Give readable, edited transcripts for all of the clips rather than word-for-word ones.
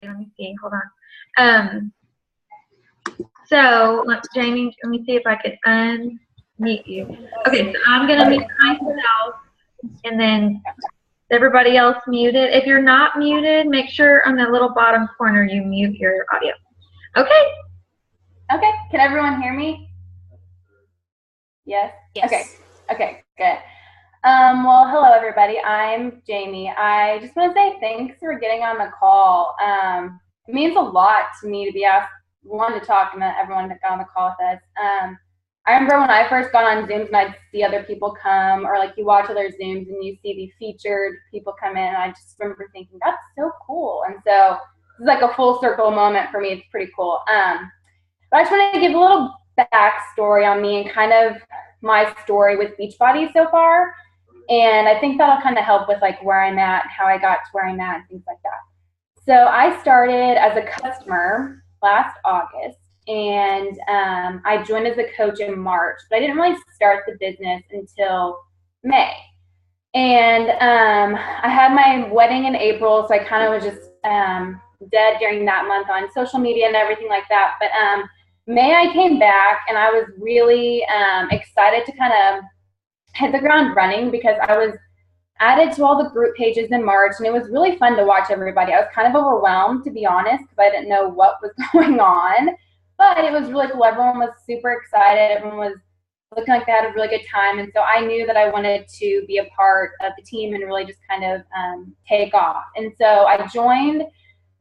Let me see. Hold on. So, Jamie, let me see if I could unmute you. Okay, so I'm going to mute myself, and then everybody else muted. If you're not muted, make sure on the little bottom corner you mute your audio. Okay. Okay. Can everyone hear me? Yes? Yes. Okay. Okay, good. Well, hello, everybody. I'm Jamie. I just want to say thanks for getting on the call. It means a lot to me to be asked, one, to talk, and everyone that got on the call with us. I remember when I first got on Zooms and I'd see other people come, or like you watch other Zooms and you see the featured people come in, and I just remember thinking, that's so cool. And so this is like a full circle moment for me. It's pretty cool. But I just want to give a little backstory on me and kind of my story with Beachbody so far. And I think that'll kind of help with like where I'm at, how I got to where I'm at, and things like that. So I started as a customer last August, and I joined as a coach in March, but I didn't really start the business until May. And I had my wedding in April, so I kind of was just dead during that month on social media and everything like that. But May I came back, and I was really excited to kind of hit the ground running because I was added to all the group pages in March, and it was really fun to watch everybody. I was kind of overwhelmed, to be honest, because I didn't know what was going on, but it was really cool. Everyone was super excited. Everyone was looking like they had a really good time, and so I knew that I wanted to be a part of the team and really just kind of take off. And so I joined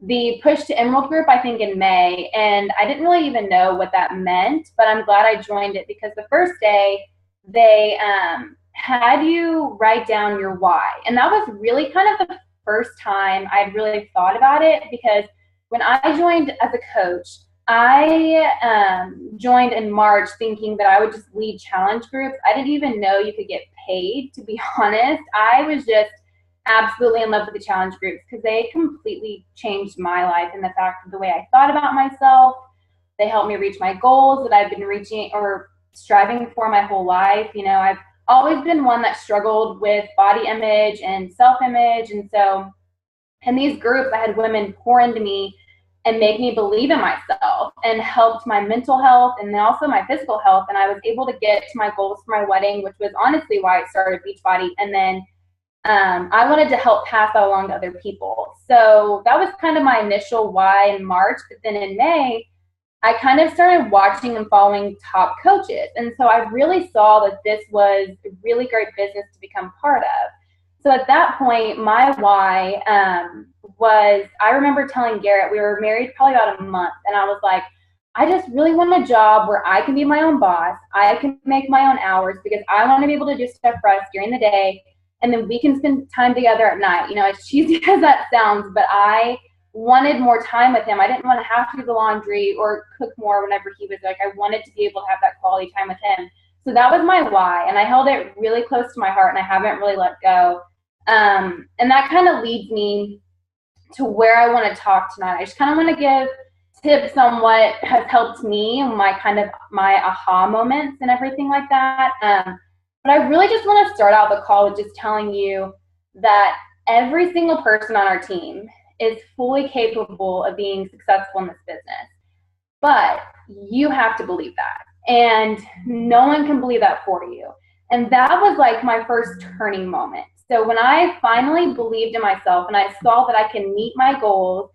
the Push to Emerald group, I think, in May, and I didn't really even know what that meant, but I'm glad I joined it because the first day they had you write down your why. And that was really kind of the first time I'd really thought about it, because when I joined as a coach, I joined in March thinking that I would just lead challenge groups. I didn't even know you could get paid, to be honest. I was just absolutely in love with the challenge groups because they completely changed my life in the fact of the way I thought about myself. They helped me reach my goals that I've been reaching or striving for my whole life. You know, I've always been one that struggled with body image and self-image. And so in these groups, I had women pour into me and make me believe in myself and helped my mental health and then also my physical health. And I was able to get to my goals for my wedding, which was honestly why I started Beachbody. And then I wanted to help pass that along to other people. So that was kind of my initial why in March. But then in May, I kind of started watching and following top coaches. And so I really saw that this was a really great business to become part of. So at that point, my why was, I remember telling Garrett, we were married probably about a month, and I was like, I just really want a job where I can be my own boss. I can make my own hours because I want to be able to do stuff for us during the day, and then we can spend time together at night. You know, as cheesy as that sounds, but I wanted more time with him. I didn't want to have to do the laundry or cook more whenever he was like, I wanted to be able to have that quality time with him. So that was my why, and I held it really close to my heart, and I haven't really let go. And that kind of leads me to where I want to talk tonight. I just kind of want to give tips on what has helped me, my aha moments and everything like that. But I really just want to start out the call with just telling you that every single person on our team is fully capable of being successful in this business. But you have to believe that. And no one can believe that for you. And that was like my first turning moment. So when I finally believed in myself and I saw that I can meet my goals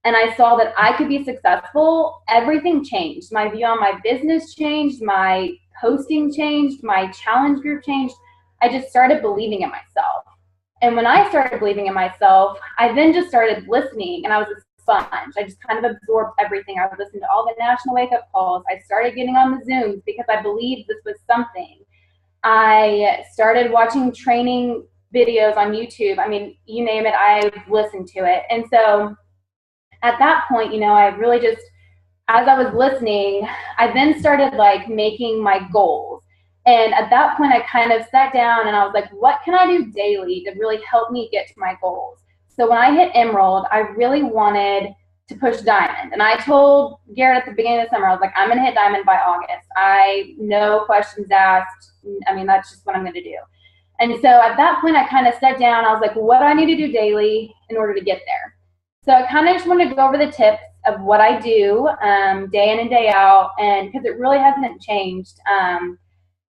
and I saw that I could be successful, everything changed. My view on my business changed, my posting changed, my challenge group changed. I just started believing in myself. And when I started believing in myself, I then just started listening, and I was a sponge. I just kind of absorbed everything. I would listen to all the national wake-up calls. I started getting on the Zooms because I believed this was something. I started watching training videos on YouTube. I mean, you name it, I've listened to it. And so at that point, you know, I really just, as I was listening, I then started like making my goals. And at that point, I kind of sat down and I was like, what can I do daily to really help me get to my goals? So when I hit Emerald, I really wanted to push Diamond. And I told Garrett at the beginning of the summer, I was like, I'm going to hit Diamond by August. No questions asked. I mean, that's just what I'm going to do. And so at that point, I kind of sat down. I was like, what do I need to do daily in order to get there? So I kind of just want to go over the tips of what I do day in and day out, and because it really hasn't changed.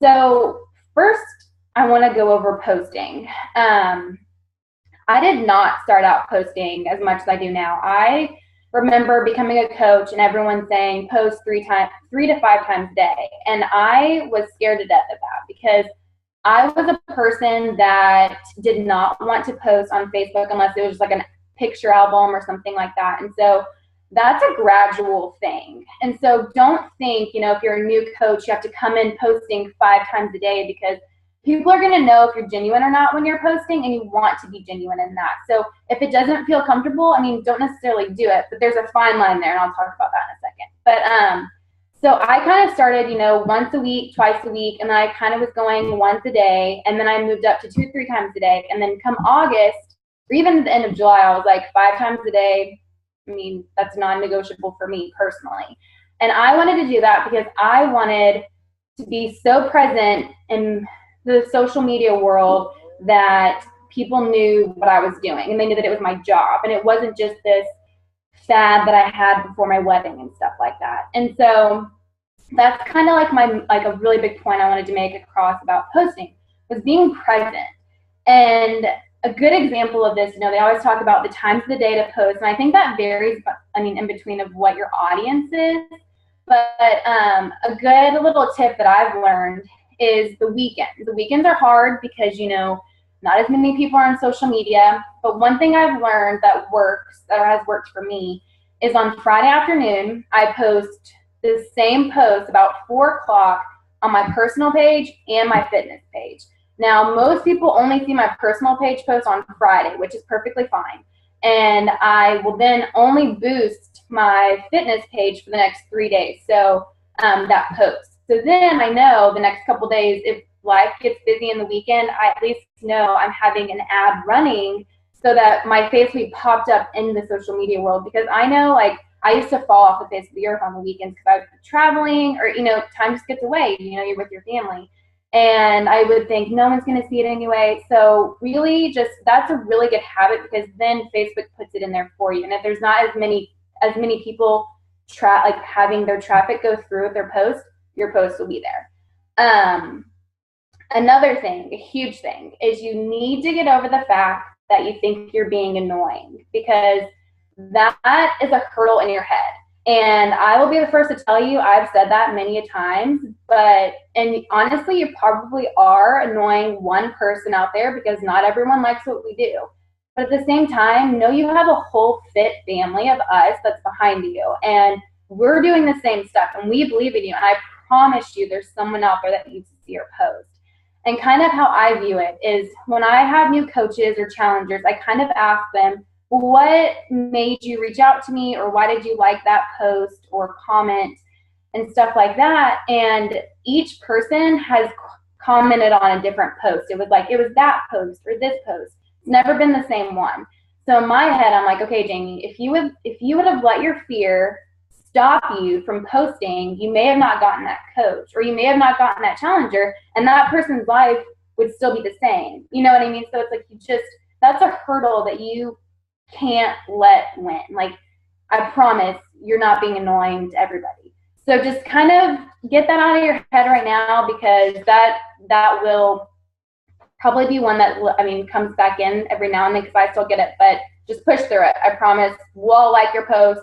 So first, I want to go over posting. I did not start out posting as much as I do now. I remember becoming a coach and everyone saying post 3 to 5 times a day. And I was scared to death of that because I was a person that did not want to post on Facebook unless it was just like a picture album or something like that. And so that's a gradual thing. And so don't think, if you're a new coach, you have to come in posting 5 times a day, because people are going to know if you're genuine or not when you're posting, and you want to be genuine in that. So if it doesn't feel comfortable, don't necessarily do it, but there's a fine line there, and I'll talk about that in a second. But so I kind of started, once a week, twice a week, and then I kind of was going once a day, and then I moved up to 2-3 times a day. And then come August, or even the end of July, I was like 5 times a day. That's non-negotiable for me personally. And I wanted to do that because I wanted to be so present in the social media world that people knew what I was doing, and they knew that it was my job, and it wasn't just this fad that I had before my wedding and stuff like that. And so that's kind of like a really big point I wanted to make across about posting, was being present. And a good example of this, they always talk about the times of the day to post, and I think that varies, in between of what your audience is. But a good little tip that I've learned is the weekends. The weekends are hard because, not as many people are on social media. But one thing I've learned that works, or has worked for me, is on Friday afternoon, I post the same post about 4 o'clock on my personal page and my fitness page. Now, most people only see my personal page post on Friday, which is perfectly fine. And I will then only boost my fitness page for the next 3 days. So that post. So then I know the next couple days, if life gets busy in the weekend, I at least know I'm having an ad running so that my face will be popped up in the social media world. Because I know, I used to fall off the face of the earth on the weekends because I would be traveling, or, time just gets away. You're with your family. And I would think no one's going to see it anyway. So really that's a really good habit, because then Facebook puts it in there for you. And if there's not as many people having their traffic go through with their post, your post will be there. Another thing, a huge thing, is you need to get over the fact that you think you're being annoying, because that is a hurdle in your head. And I will be the first to tell you, I've said that many a times, and honestly, you probably are annoying one person out there, because not everyone likes what we do. But at the same time, know you have a whole fit family of us that's behind you, and we're doing the same stuff, and we believe in you, and I promise you there's someone out there that needs to see your post. And kind of how I view it is, when I have new coaches or challengers, I kind of ask them, what made you reach out to me, or why did you like that post or comment and stuff like that? And each person has commented on a different post. It was that post or this post. It's never been the same one. So in my head, I'm like, okay, Jamie, if you would have let your fear stop you from posting, you may have not gotten that coach, or you may have not gotten that challenger, and that person's life would still be the same. You know what I mean? So it's that's a hurdle that you can't let win. I promise you're not being annoying to everybody. So just kind of get that out of your head right now, because that will probably be one that comes back in every now and then, because I still get it. But just push through it. I promise we'll like your post,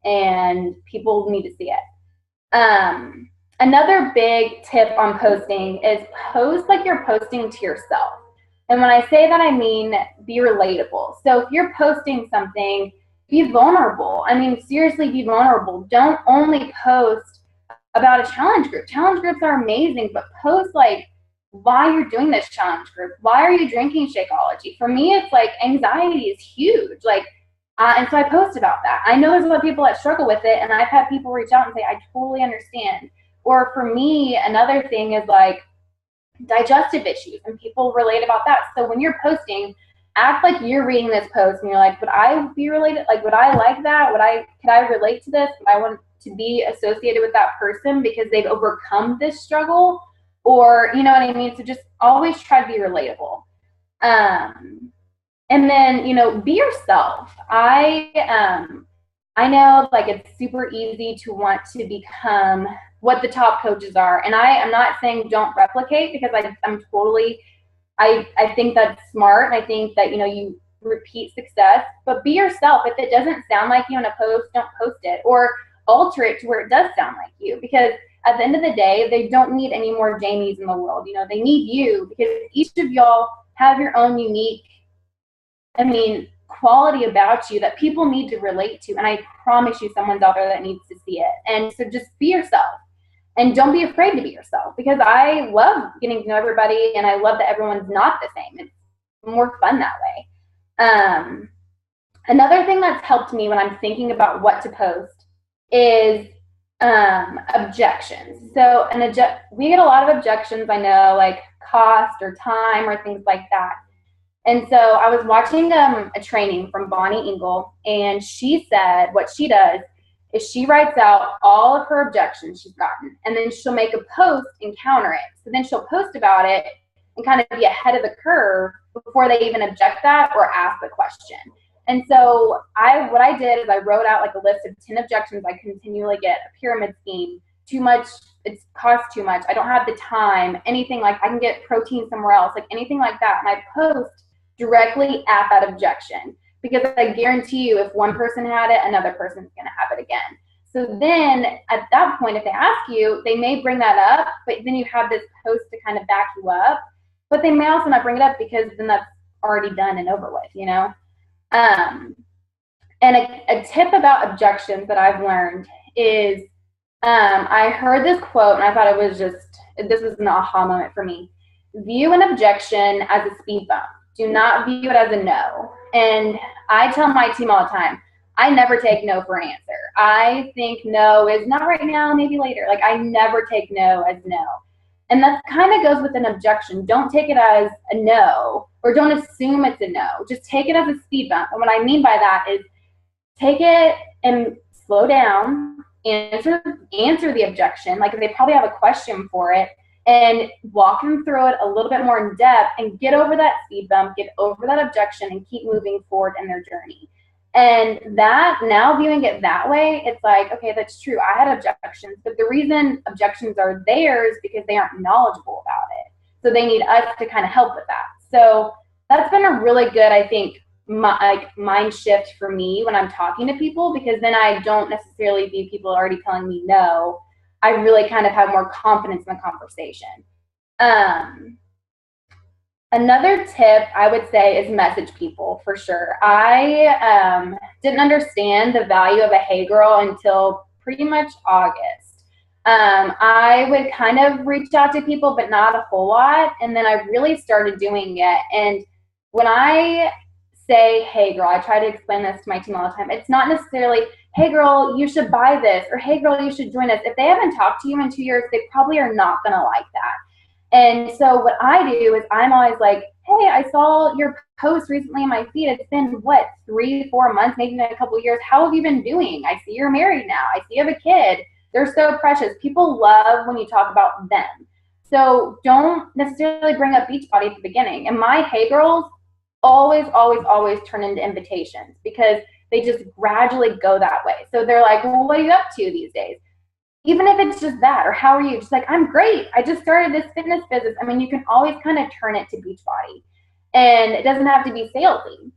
and people need to see it. Another big tip on posting is post like you're posting to yourself. And when I say that, I mean be relatable. So if you're posting something, be vulnerable. Seriously, be vulnerable. Don't only post about a challenge group. Challenge groups are amazing, but post why you're doing this challenge group. Why are you drinking Shakeology? For me, it's anxiety is huge. And so I post about that. I know there's a lot of people that struggle with it, and I've had people reach out and say, I totally understand. Or for me, another thing is digestive issues, and people relate about that. So when you're posting, act like you're reading this post and you're like, would I be related? Would I like that? Could I relate to this? Would I want to be associated with that person because they've overcome this struggle? Or, you know what I mean? So just always try to be relatable. And then, you know, be yourself. I know like it's super easy to want to become what the top coaches are. And I'm not saying don't replicate, because I'm totally, I think that's smart. And I think that, you know, you repeat success, but be yourself. If it doesn't sound like you in a post, don't post it, or alter it to where it does sound like you, because at the end of the day, they don't need any more Jamies in the world. You know, they need you, because each of y'all have your own unique, I mean, quality about you that people need to relate to. And I promise you someone's out there that needs to see it. And so just be yourself, and don't be afraid to be yourself, because I love getting to know everybody, and I love that everyone's not the same. It's more fun that way. Another thing that's helped me when I'm thinking about what to post is objections. So we get a lot of objections, I know, like cost or time or things like that. And so I was watching a training from Bonnie Engel, and she said what she does is she writes out all of her objections she's gotten, and then she'll make a post and counter it. So then she'll post about it and kind of be ahead of the curve before they even object that or ask the question. And so what I did is I wrote out like a list of 10 objections I continually get: a pyramid scheme, too much, it costs too much, I don't have the time, anything like I can get protein somewhere else, like anything like that. And I post directly at that objection, because I guarantee you if one person had it, another person's going to have it again. So then at that point, if they ask you, they may bring that up, but then you have this post to kind of back you up, but they may also not bring it up, because then that's already done and over with, you know? And a tip about objections that I've learned is, I heard this quote and I thought this was an aha moment for me. View an objection as a speed bump. Do not view it as a no. And I tell my team all the time, I never take no for an answer. I think no is not right now, maybe later. Like, I never take no as no. And that kind of goes with an objection. Don't take it as a no, or don't assume it's a no. Just take it as a speed bump. And what I mean by that is take it and slow down, answer the objection. Like, if they probably have a question for it, and walk them through it a little bit more in depth, and get over that speed bump, get over that objection, and keep moving forward in their journey. And that, now viewing it that way, it's like, okay, that's true. I had objections, but the reason objections are there is because they aren't knowledgeable about it. So they need us to kind of help with that. So that's been a really good, I think, mind shift for me when I'm talking to people, because then I don't necessarily view people already telling me no. I really kind of have more confidence in the conversation. Another tip I would say is message people, for sure. I didn't understand the value of a hey girl until pretty much August. I would kind of reach out to people, but not a whole lot. And then I really started doing it. And when I say, hey girl, I try to explain this to my team all the time. It's not necessarily, hey girl, you should buy this, or hey girl, you should join us. If they haven't talked to you in 2 years, they probably are not going to like that. And so what I do is I'm always like, hey, I saw your post recently in my feed. It's been, 3-4 months, maybe even a couple of years. How have you been doing? I see you're married now. I see you have a kid. They're so precious. People love when you talk about them. So don't necessarily bring up Beachbody at the beginning. And my hey girls always, always, always turn into invitations, because they just gradually go that way. So they're like, well, what are you up to these days? Even if it's just that, or how are you? Just like, I'm great. I just started this fitness business. I mean, you can always kind of turn it to Beachbody, and it doesn't have to be salesy.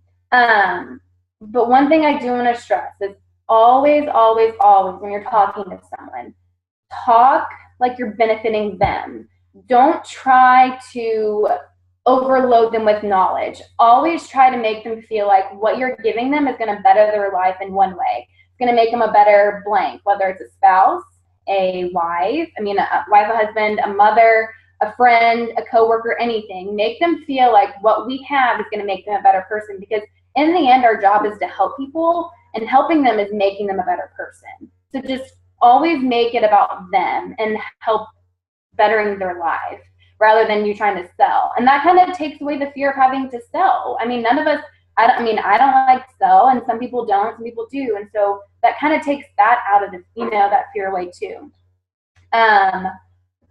But one thing I do want to stress is always, always, always, when you're talking to someone, talk like you're benefiting them. Don't try to overload them with knowledge. Always try to make them feel like what you're giving them is going to better their life in one way. It's going to make them a better blank, whether it's a spouse, a wife, a wife, a husband, a mother, a friend, a coworker, anything. Make them feel like what we have is going to make them a better person, because in the end, our job is to help people, and helping them is making them a better person. So just always make it about them and help bettering their life, rather than you trying to sell. And that kind of takes away the fear of having to sell. I mean, none of us, I don't like to sell, and some people don't, some people do. And so that kind of takes that out of the, that fear away too. A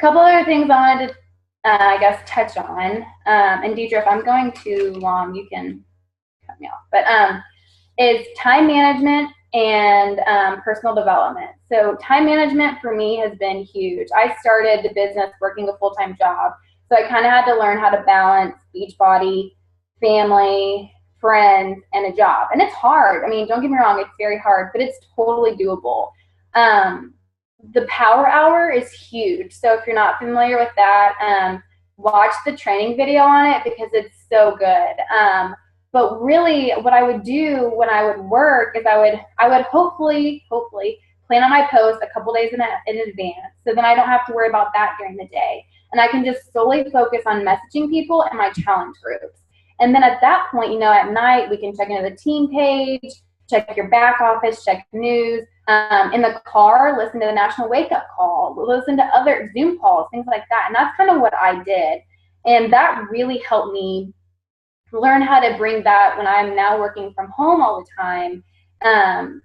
couple other things I wanted to, touch on. And Deidre, if I'm going too long, you can me off. But is time management and personal development. So time management for me has been huge. I started the business working a full-time job. So I kind of had to learn how to balance Beachbody, family, friends, and a job. And it's hard. I mean, don't get me wrong, it's very hard, but it's totally doable. The Power Hour is huge. So if you're not familiar with that, watch the training video on it because it's so good. But really what I would do when I would work is I would hopefully plan on my post a couple days in advance. So then I don't have to worry about that during the day. And I can just solely focus on messaging people in my challenge groups. And then at that point, at night, we can check into the team page, check your back office, check news. In the car, listen to the National Wake Up Call, listen to other Zoom calls, things like that. And that's kind of what I did. And that really helped me learn how to bring that when I'm now working from home all the time,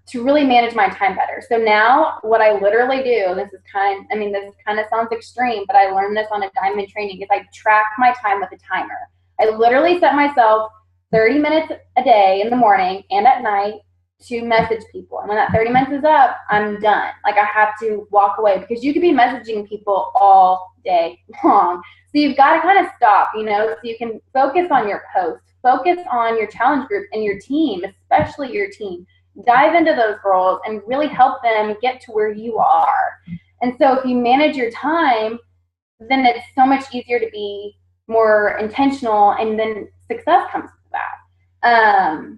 to really manage my time better. So now what I literally do, this kind of sounds extreme, but I learned this on a Diamond training, is I track my time with a timer. I literally set myself 30 minutes a day in the morning and at night to message people. And when that 30 minutes is up, I'm done. Like I have to walk away because you could be messaging people all day long. So you've got to kind of stop, so you can focus on your post, focus on your challenge group and your team, especially your team. Dive into those girls and really help them get to where you are. And so if you manage your time, then it's so much easier to be more intentional, and then success comes with that.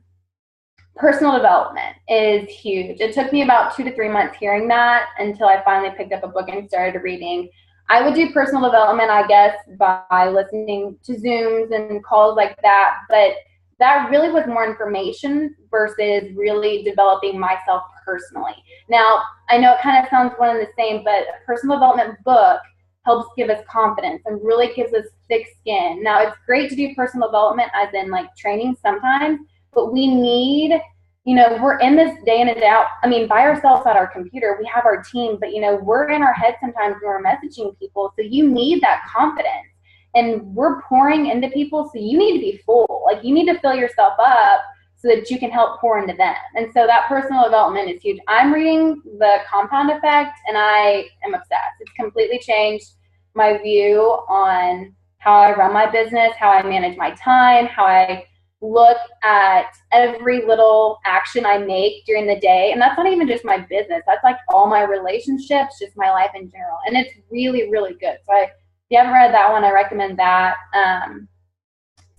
Personal development is huge. It took me about 2 to 3 months hearing that until I finally picked up a book and started reading. I would do personal development, I guess, by listening to Zooms and calls like that, but that really was more information versus really developing myself personally. Now, I know it kind of sounds one and the same, but a personal development book helps give us confidence and really gives us thick skin. Now, it's great to do personal development as in like training sometimes, but we need, we're in this day in and day out. I mean, by ourselves at our computer, we have our team, but we're in our head sometimes when we're messaging people. So you need that confidence, and we're pouring into people. So you need to be full. Like you need to fill yourself up so that you can help pour into them. And so that personal development is huge. I'm reading The Compound Effect and I am obsessed. It's completely changed my view on how I run my business, how I manage my time, how I look at every little action I make during the day. And that's not even just my business. That's like all my relationships, just my life in general. And it's really, really good. So if you haven't read that one, I recommend that.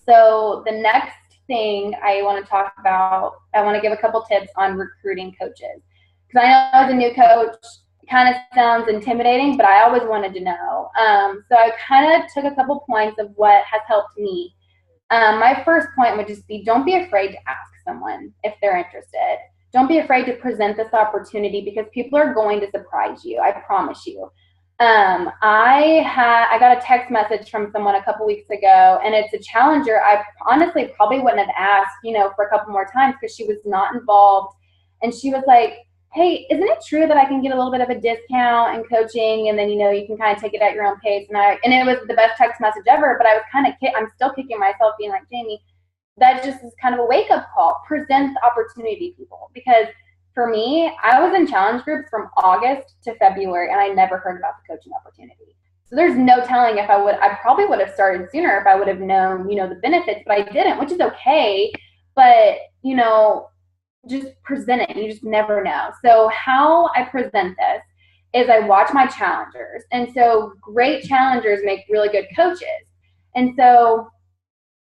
So the next thing I want to talk about, I want to give a couple tips on recruiting coaches. Because I know as a new coach, it kind of sounds intimidating, but I always wanted to know. So I kind of took a couple points of what has helped me. My first point would just be, don't be afraid to ask someone if they're interested. Don't be afraid to present this opportunity because people are going to surprise you. I promise you. I got a text message from someone a couple weeks ago, and it's a challenger. I honestly probably wouldn't have asked, for a couple more times because she was not involved. And she was like, hey, isn't it true that I can get a little bit of a discount in coaching, and then, you can kind of take it at your own pace? And it was the best text message ever, but I was I'm still kicking myself being like, Jamie, that just is kind of a wake-up call. Present the opportunity, people. Because for me, I was in challenge groups from August to February, and I never heard about the coaching opportunity. So there's no telling if I probably would have started sooner if I would have known, the benefits, but I didn't, which is okay. But, just present it. You just never know. So how I present this is I watch my challengers. And so great challengers make really good coaches. And so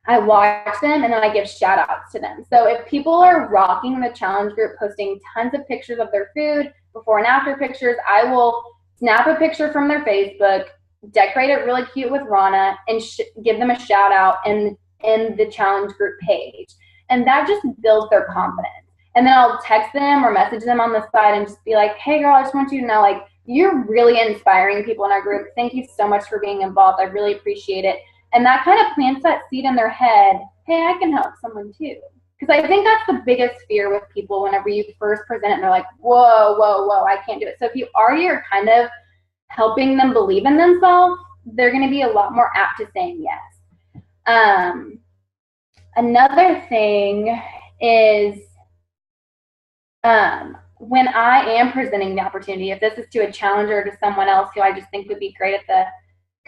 I watch them and then I give shout outs to them. So if people are rocking the challenge group, posting tons of pictures of their food, before and after pictures, I will snap a picture from their Facebook, decorate it really cute with Rana, and give them a shout out in the challenge group page. And that just builds their confidence. And then I'll text them or message them on the side and just be like, hey girl, I just want you to know, like, you're really inspiring people in our group. Thank you so much for being involved. I really appreciate it. And that kind of plants that seed in their head, hey, I can help someone too. Because I think that's the biggest fear with people whenever you first present it and they're like, whoa, I can't do it. So if you're kind of helping them believe in themselves, they're going to be a lot more apt to saying yes. Another thing is when I am presenting the opportunity, if this is to a challenger, to someone else who I just think would be great at the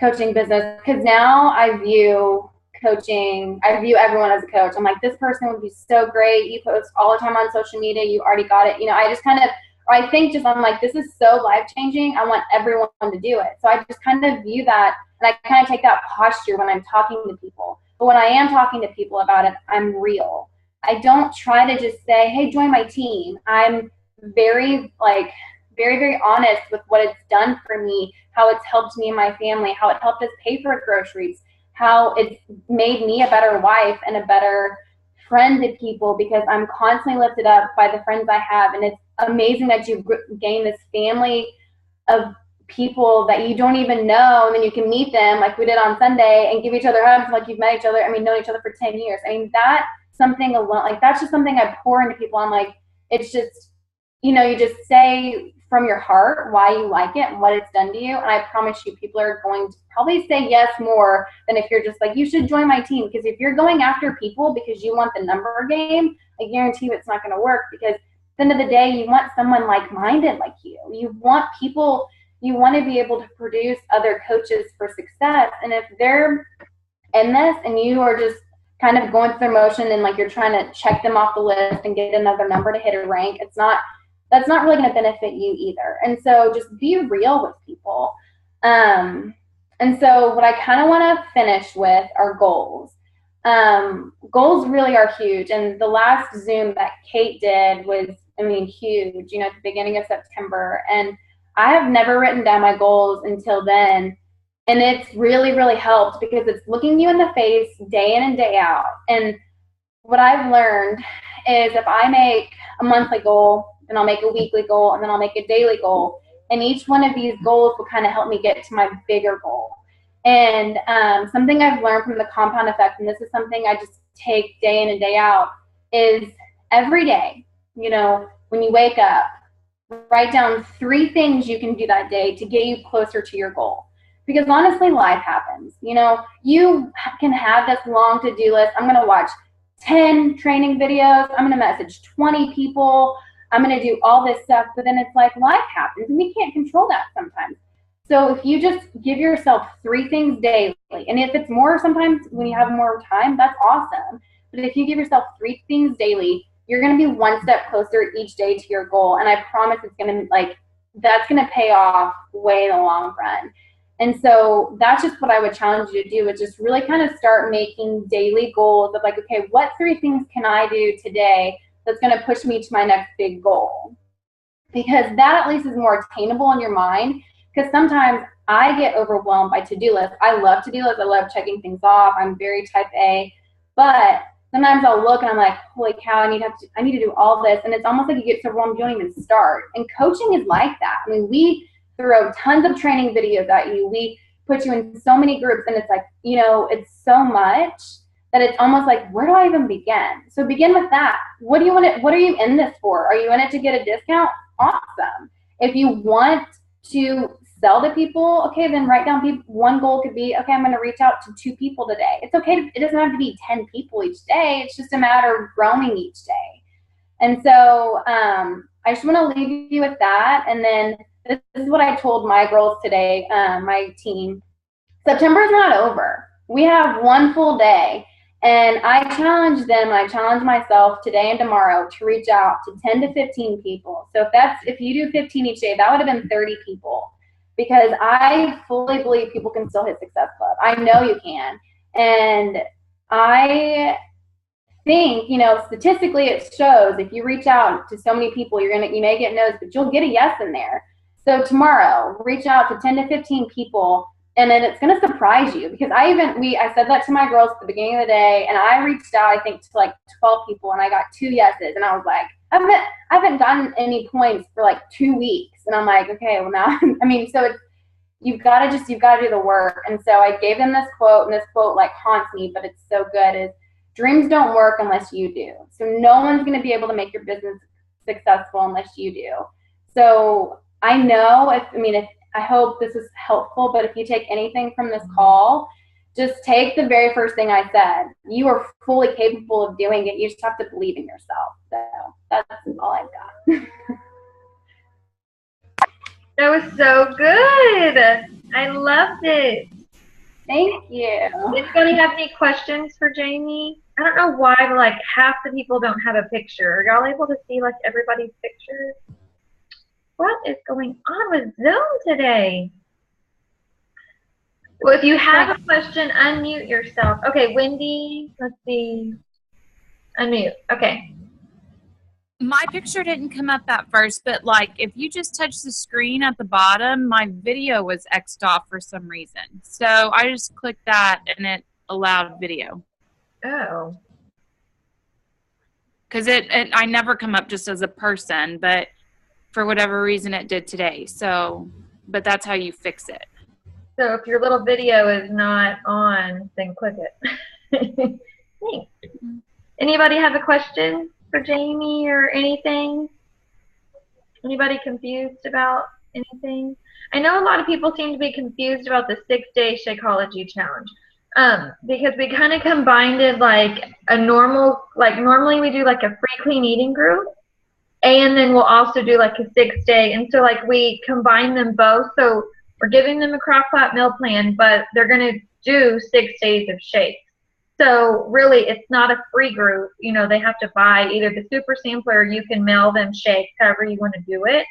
coaching business, because now I view coaching, I view everyone as a coach. I'm like, this person would be so great. You post all the time on social media. You already got it. You know, I just kind of, or I think just, I'm like, this is so life-changing. I want everyone to do it. So I just kind of view that, and I kind of take that posture when I'm talking to people. But when I am talking to people about it, I'm real. I don't try to just say, hey, join my team. I'm very honest with what it's done for me, how it's helped me and my family, how it helped us pay for groceries, how it's made me a better wife and a better friend to people, because I'm constantly lifted up by the friends I have. And it's amazing that you gain this family of people that you don't even know, and then you can meet them like we did on Sunday and give each other hugs like you've met each other, known each other for 10 years. I mean, that's something alone, like that's just something I pour into people. I'm like, it's just, you know, you just say from your heart why you like it and what it's done to you, and I promise you people are going to probably say yes more than if you're just like, you should join my team. Because if you're going after people because you want the number game, I guarantee you it's not going to work, because at the end of the day, you want someone like-minded like you. You want people, you want to be able to produce other coaches for success. And if they're in this and you are just kind of going through motion and like you're trying to check them off the list and get another number to hit a rank, that's not really going to benefit you either. And so just be real with people. And so what I kind of want to finish with are goals. Goals really are huge. And the last Zoom that Kate did was, huge, you know, at the beginning of September. And I have never written down my goals until then. And it's really, really helped, because it's looking you in the face day in and day out. And what I've learned is if I make a monthly goal, then I'll make a weekly goal, and then I'll make a daily goal. And each one of these goals will kind of help me get to my bigger goal. And something I've learned from the compound effect, and this is something I just take day in and day out, is every day, you know, when you wake up, write down 3 things you can do that day to get you closer to your goal. Because honestly, life happens. You know, you can have this long to-do list. I'm going to watch 10 training videos. I'm going to message 20 people. I'm going to do all this stuff. But then it's like life happens, and we can't control that sometimes. So if you just give yourself 3 things daily, and if it's more sometimes when you have more time, that's awesome. But if you give yourself 3 things daily, you're going to be one step closer each day to your goal. And I promise it's going to, that's going to pay off way in the long run. And so that's just what I would challenge you to do, is just really kind of start making daily goals of like, okay, what 3 things can I do today that's going to push me to my next big goal? Because that at least is more attainable in your mind. Because sometimes I get overwhelmed by to-do lists. I love to-do lists. I love checking things off. I'm very type A. But sometimes I'll look and I'm like, holy cow, I need to do all this. And it's almost like you get so overwhelmed you don't even start. And coaching is like that. We throw tons of training videos at you. We put you in so many groups, and it's like, you know, it's so much that it's almost like, where do I even begin? So begin with that. What are you in this for? Are you in it to get a discount? Awesome. If you want to sell to people, okay, then write down one goal could be, okay, I'm going to reach out to 2 people today. It's okay. It doesn't have to be 10 people each day. It's just a matter of growing each day. And so I just want to leave you with that. And then this is what I told my girls today, my team. September is not over. We have 1 full day. And I challenged them, I challenged myself today and tomorrow to reach out to 10 to 15 people. So if you do 15 each day, that would have been 30 people. Because I fully believe people can still hit Success Club. I know you can. And I think, you know, statistically it shows if you reach out to so many people, you may get no's, but you'll get a yes in there. So tomorrow, reach out to 10 to 15 people, and then it's going to surprise you. Because I said that to my girls at the beginning of the day, and I reached out, I think, to like 12 people, and I got 2 yeses. And I was like, I haven't gotten any points for like 2 weeks. And I'm like, okay, well now, so you've got to do the work. And so I gave them this quote, and this quote like haunts me, but it's so good, is dreams don't work unless you do. So no one's going to be able to make your business successful unless you do. So I know I hope this is helpful, but if you take anything from this call, just take the very first thing I said. You are fully capable of doing it. You just have to believe in yourself. So that's all I've got. That was so good. I loved it. Thank you. Anybody have any questions for Jamie? I don't know why, but like half the people don't have a picture. Are y'all able to see like everybody's pictures? What is going on with Zoom today? Well, if you have a question, unmute yourself. Okay, Wendy, let's see. Unmute. Okay. My picture didn't come up at first, but like if you just touch the screen at the bottom, my video was X'd off for some reason. So I just clicked that and it allowed video. Oh. Because I never come up just as a person, but for whatever reason it did today. So, but that's how you fix it. So if your little video is not on, then click it. Thanks. Anybody have a question for Jamie or anything? Anybody confused about anything? I know a lot of people seem to be confused about the 6-day Shakeology challenge. Because we kind of combined it like a normal, like normally we do like a free clean eating group, and then we'll also do like a 6-day, and so like we combine them both. So we're giving them a crock-pot meal plan, but they're going to do 6 days of shakes. So really, it's not a free group. You know, they have to buy either the super sampler or you can mail them shakes, however you want to do it.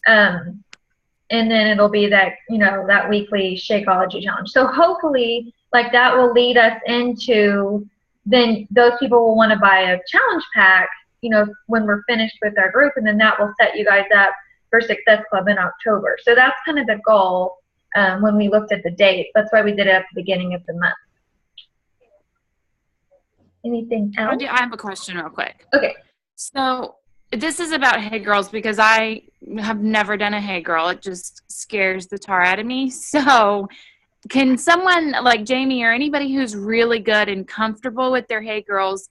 And then it'll be that, you know, that weekly Shakeology challenge. So hopefully, like that will lead us into, then those people will want to buy a challenge pack, you know, when we're finished with our group, and then that will set you guys up for Success Club in October. So that's kind of the goal when we looked at the dates. That's why we did it at the beginning of the month. Anything else? I have a question real quick. Okay. So this is about Hey Girls because I have never done a Hey Girl. It just scares the tar out of me. So can someone like Jamie or anybody who's really good and comfortable with their Hey Girls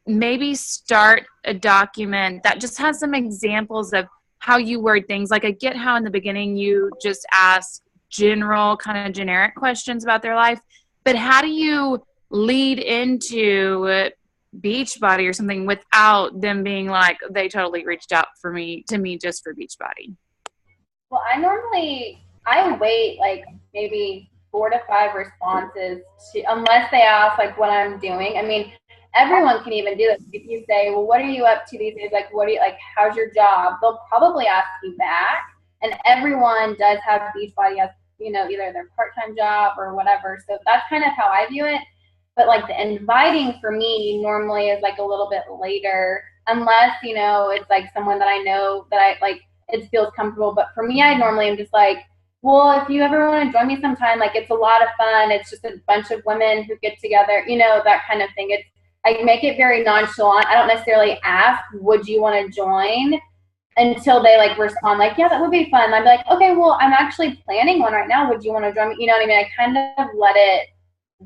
maybe start a document that just has some examples of how you word things? Like I get how in the beginning you just ask general kind of generic questions about their life, but how do you lead into Beachbody or something without them being like they totally reached out to me just for Beachbody? Well, I wait like maybe 4 to 5 responses unless they ask like what I'm doing. I mean, everyone can even do this. If you say, well, what are you up to these days? Like, how's your job? They'll probably ask you back. And everyone does have Beachbody as, you know, either their part-time job or whatever. So that's kind of how I view it. But like the inviting for me normally is like a little bit later, unless, you know, it's like someone that I know that I like, it feels comfortable. But for me, I normally am just like, well, if you ever want to join me sometime, like it's a lot of fun. It's just a bunch of women who get together, you know, that kind of thing. I make it very nonchalant. I don't necessarily ask, would you want to join? Until they like respond like, yeah, that would be fun. I'd be like, okay, well, I'm actually planning one right now. Would you want to join me? You know what I mean? I kind of let it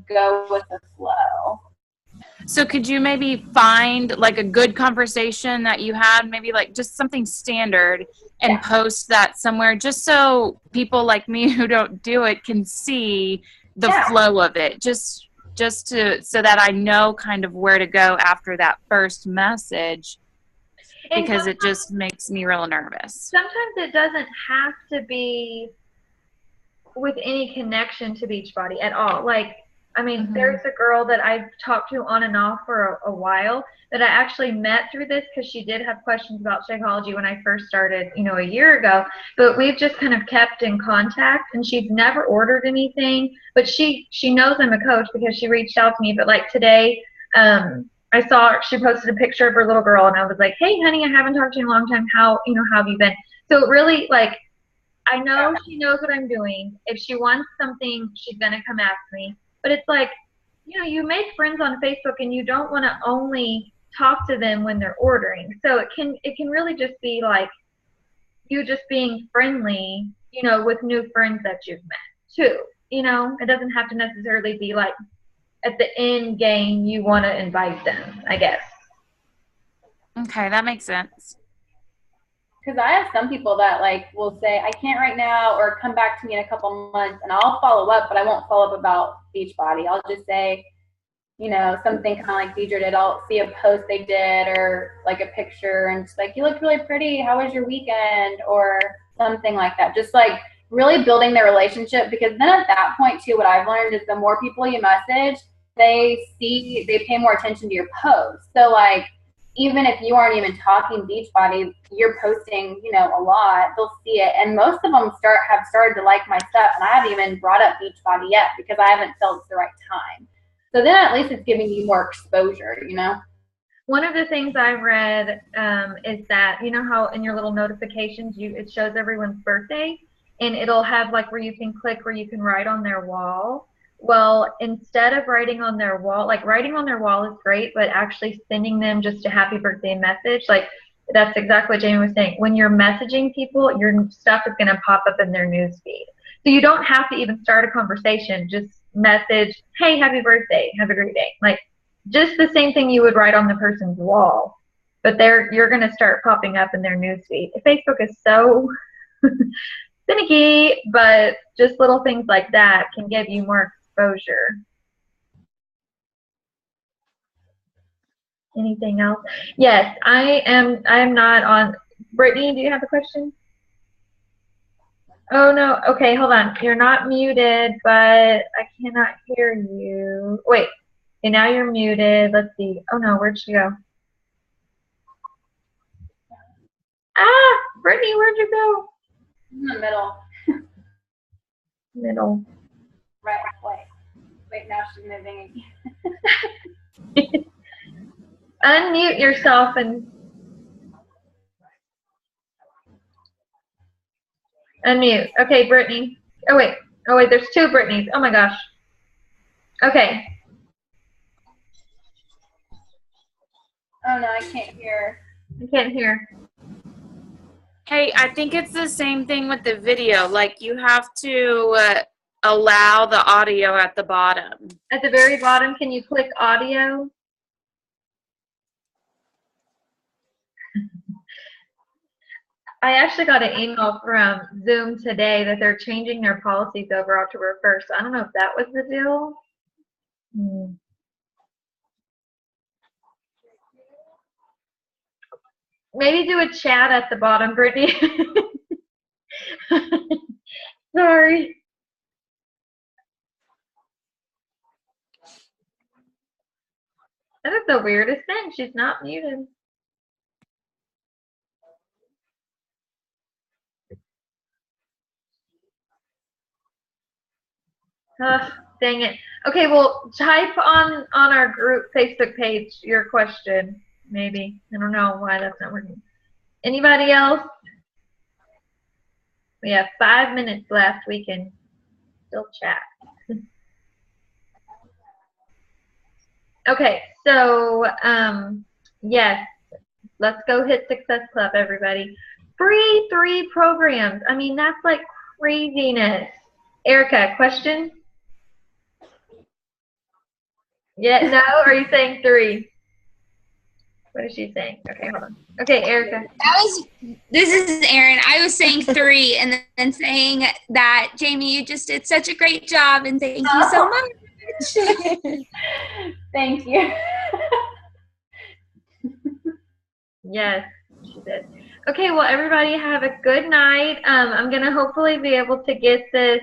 go with the flow. So could you maybe find like a good conversation that you had, maybe like just something standard, and post that somewhere just so people like me who don't do it can see the flow of it, just so that I know kind of where to go after that first message, because it just makes me real nervous. Sometimes it doesn't have to be with any connection to Beachbody at all. Like, I mean, there's a girl that I've talked to on and off for a while that I actually met through this because she did have questions about Shakeology when I first started, you know, a year ago. But we've just kind of kept in contact, and she's never ordered anything. But she knows I'm a coach because she reached out to me. But like today, I saw she posted a picture of her little girl, and I was like, hey, honey, I haven't talked to you in a long time. How have you been? So really, like, I know she knows what I'm doing. If she wants something, she's going to come ask me. But it's like, you know, you make friends on Facebook and you don't want to only talk to them when they're ordering. So it can really just be like you just being friendly, you know, with new friends that you've met too. You know, it doesn't have to necessarily be like at the end game you want to invite them, I guess. Okay, that makes sense. because I have some people that like will say, I can't right now, or come back to me in a couple months, and I'll follow up, but I won't follow up about Beachbody. I'll just say, you know, something kind of like Deidre did. I'll see a post they did or like a picture and just like, you look really pretty. How was your weekend? Or something like that. Just like really building their relationship, because then at that point too, what I've learned is the more people you message, they pay more attention to your posts. So like, even if you aren't even talking Beachbody, you're posting, you know, a lot, they'll see it. And most of them have started to like my stuff, and I haven't even brought up Beachbody yet because I haven't felt it's the right time. So then at least it's giving you more exposure, you know? One of the things I read is that, you know how in your little notifications, it shows everyone's birthday, and it'll have like where you can click where you can write on their wall. Well, instead of writing on their wall, like writing on their wall is great, but actually sending them just a happy birthday message, like that's exactly what Jamie was saying. When you're messaging people, your stuff is going to pop up in their news feed. So you don't have to even start a conversation. Just message, hey, happy birthday, have a great day. Like just the same thing you would write on the person's wall, but you're going to start popping up in their news feed. Facebook is so finicky, but just little things like that can give you more exposure. Anything else? Yes, I am not on. Brittany, do you have a question? Oh no. Okay, hold on. You're not muted, but I cannot hear you. Wait. Okay, now you're muted. Let's see. Oh no, where'd she go? Ah, Brittany, where'd you go? In the middle. Middle. Right. Wait, now she's moving again. Unmute yourself and unmute. Okay, Brittany. Oh wait, there's two Brittany's. Oh my gosh. Okay. Oh no, I can't hear. I can't hear. Hey, I think it's the same thing with the video. Like you have to allow the audio at the bottom. At the very bottom, can you click audio? I actually got an email from Zoom today that they're changing their policies over October 1st. I don't know if that was the deal. Maybe do a chat at the bottom, Brittany. Sorry. That is the weirdest thing. She's not muted. Ugh, dang it. Okay, well, type on our group Facebook page your question, maybe. I don't know why that's not working. Anybody else? We have 5 minutes left. We can still chat. Okay, so, yes, let's go hit Success Club, everybody. Free 3 programs. I mean, that's like craziness. Erica, question? Yeah, no? Or are you saying 3? What is she saying? Okay, hold on. Okay, Erica. This is Erin. I was saying 3 and then saying that, Jamie, you just did such a great job, and thank you so much. Thank you. Yes, she did. Okay, well, everybody have a good night. I'm going to hopefully be able to get this